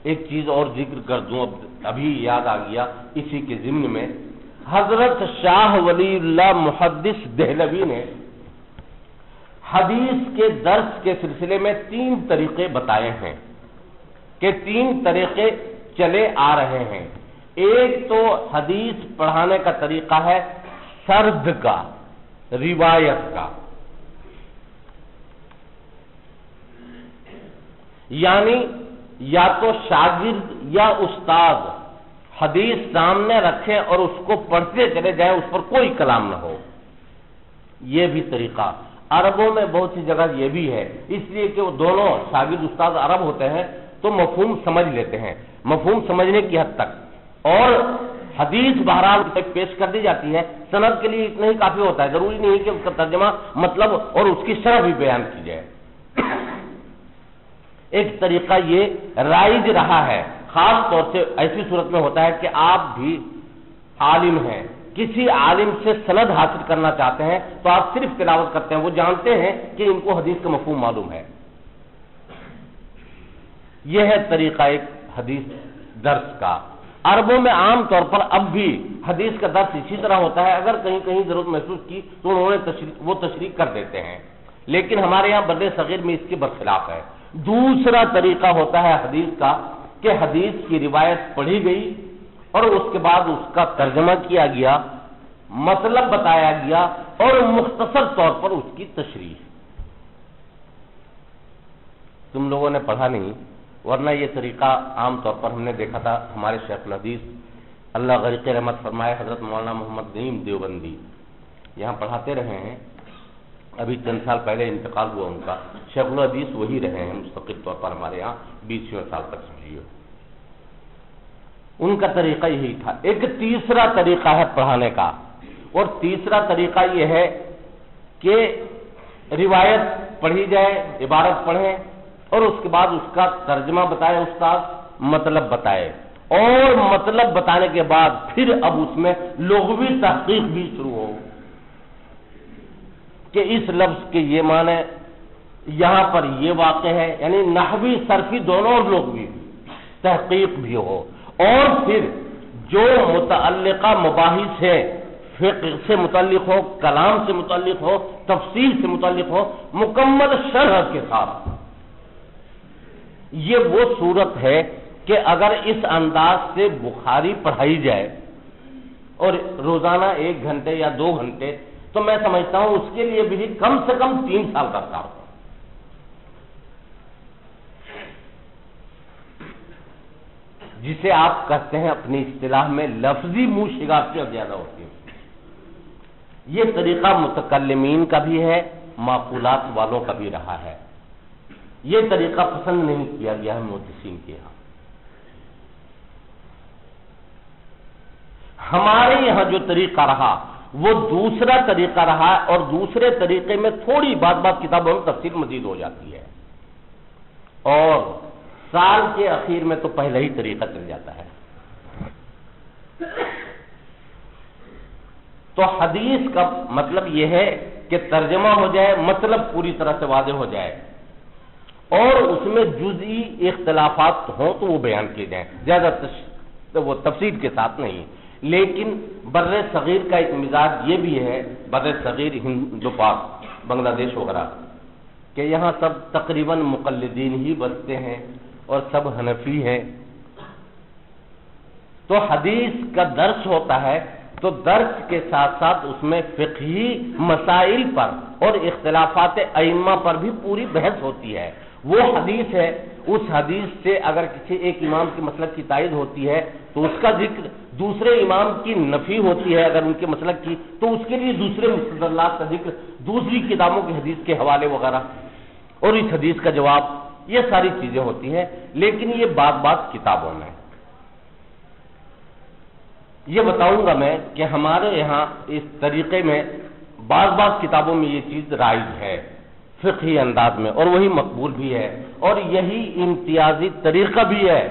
ایک چیز اور ذکر کر دوں، ابھی یاد آ گیا اسی کے ضمن میں، حضرت شاہ ولی اللہ محدث دہلوی نے حدیث کے درس کے سلسلے میں 3 طریقے بتائے ہیں کہ 3 طریقے چلے آ رہے ہیں۔ ایک تو حدیث پڑھانے کا طریقہ ہے سرد کا، روایت کا، یعنی یا تو شاگرد یا استاد حدیث سامنے رکھے اور اس کو پڑھتے چلے جائیں، اس پر کوئی کلام نہ ہو، یہ بھی طریقہ۔ عربوں میں بہت سی جگہ یہ بھی ہے، اس لیے کہ وہ دونوں شاگرد استاد عرب ہوتے ہیں تو مفہوم سمجھ لیتے ہیں، مفہوم سمجھنے کی حد تک، اور حدیث بہرحال پیش کر دی جاتی ہے، سند کے لیے اتنا ہی کافی ہوتا ہے، ضروری نہیں کہ اس کا ترجمہ مطلب اور اس کی شرح بھی بیان کی جائے۔ ایک طریقہ یہ رائج رہا ہے، خاص طور سے ایسی صورت میں ہوتا ہے کہ آپ بھی عالم ہیں، کسی عالم سے سند حاصل کرنا چاہتے ہیں تو آپ صرف تلاوت کرتے ہیں، وہ جانتے ہیں کہ ان کو حدیث کا مفہوم معلوم ہے۔ یہ ہے طریقہ ایک حدیث درس کا۔ عربوں میں عام طور پر اب بھی حدیث کا درس اسی طرح ہوتا ہے، اگر کہیں کہیں ضرورت محسوس کی تو انہوں نے وہ تشریح کر دیتے ہیں، لیکن ہمارے یہاں بر صغیر میں اس کے برخلاف ہے۔ دوسرا طریقہ ہوتا ہے حدیث کا کہ حدیث کی روایت پڑھی گئی اور اس کے بعد اس کا ترجمہ کیا گیا، مطلب بتایا گیا اور مختصر طور پر اس کی تشریح۔ تم لوگوں نے پڑھا نہیں، ورنہ یہ طریقہ عام طور پر ہم نے دیکھا تھا، ہمارے شیخ الحدیث اللہ غریق رحمت فرمائے حضرت مولانا محمد نعیم دیوبندی یہاں پڑھاتے رہے ہیں، ابھی چند سال پہلے انتقال ہوا ان کا، شیخ الحدیث وہی رہے ہیں مستقل طور پر ہمارے یہاں 20 سال تک سمجھیے۔ ان کا طریقہ یہی تھا۔ ایک تیسرا طریقہ ہے پڑھانے کا، اور تیسرا طریقہ یہ ہے کہ روایت پڑھی جائے، عبارت پڑھیں اور اس کے بعد اس کا ترجمہ بتائے استاد، مطلب بتائے، اور مطلب بتانے کے بعد پھر اب اس میں لغوی تحقیق بھی شروع ہو کہ اس لفظ کے یہ معنی، یہاں پر یہ واقع ہے، یعنی نحوی صرفی دونوں اور لغوی تحقیق بھی ہو، اور پھر جو متعلقہ مباحث ہے، فقہ سے متعلق ہو، کلام سے متعلق ہو، تفسیر سے متعلق ہو، مکمل شرح کے ساتھ۔ یہ وہ صورت ہے کہ اگر اس انداز سے بخاری پڑھائی جائے اور روزانہ 1 گھنٹے یا 2 گھنٹے، تو میں سمجھتا ہوں اس کے لیے بھی کم سے کم 3 سال درکار ہو۔ جسے آپ کہتے ہیں اپنی اصطلاح میں لفظی منہ شگافتیاں زیادہ ہوتی ہیں۔ یہ طریقہ متکلمین کا بھی ہے، معقولات والوں کا بھی رہا ہے، یہ طریقہ پسند نہیں کیا گیا ہے محدثین کے یہاں۔ ہمارے یہاں جو طریقہ رہا وہ دوسرا طریقہ رہا، اور دوسرے طریقے میں تھوڑی بات کتابوں میں تفصیل مزید ہو جاتی ہے، اور سال کے اخیر میں تو پہلا ہی طریقہ چل جاتا ہے۔ تو حدیث کا مطلب یہ ہے کہ ترجمہ ہو جائے، مطلب پوری طرح سے واضح ہو جائے، اور اس میں جزئی اختلافات ہوں تو وہ بیان کیے جائیں، زیادہ وہ تفصیل کے ساتھ نہیں۔ لیکن بر صغیر کا ایک مزاج یہ بھی ہے، بر صغیر ہند پاک بنگلہ دیش وغیرہ، کہ یہاں سب تقریباً مقلدین ہی بستے ہیں اور سب حنفی ہیں، تو حدیث کا درس ہوتا ہے تو درس کے ساتھ ساتھ اس میں فقہی مسائل پر اور اختلافات ائمہ پر بھی پوری بحث ہوتی ہے۔ وہ حدیث ہے، اس حدیث سے اگر کسی ایک امام کے مسلک کی تائید ہوتی ہے تو اس کا ذکر، دوسرے امام کی نفی ہوتی ہے اگر ان کے مسلک کی تو اس کے لیے دوسرے مستدلات کا ذکر، دوسری کتابوں کی حدیث کے حوالے وغیرہ، اور اس حدیث کا جواب، یہ ساری چیزیں ہوتی ہیں، لیکن یہ بات کتابوں میں۔ یہ بتاؤں گا میں کہ ہمارے یہاں اس طریقے میں بعض کتابوں میں یہ چیز رائج ہے فقہی انداز میں، اور وہی مقبول بھی ہے، اور یہی امتیازی طریقہ بھی ہے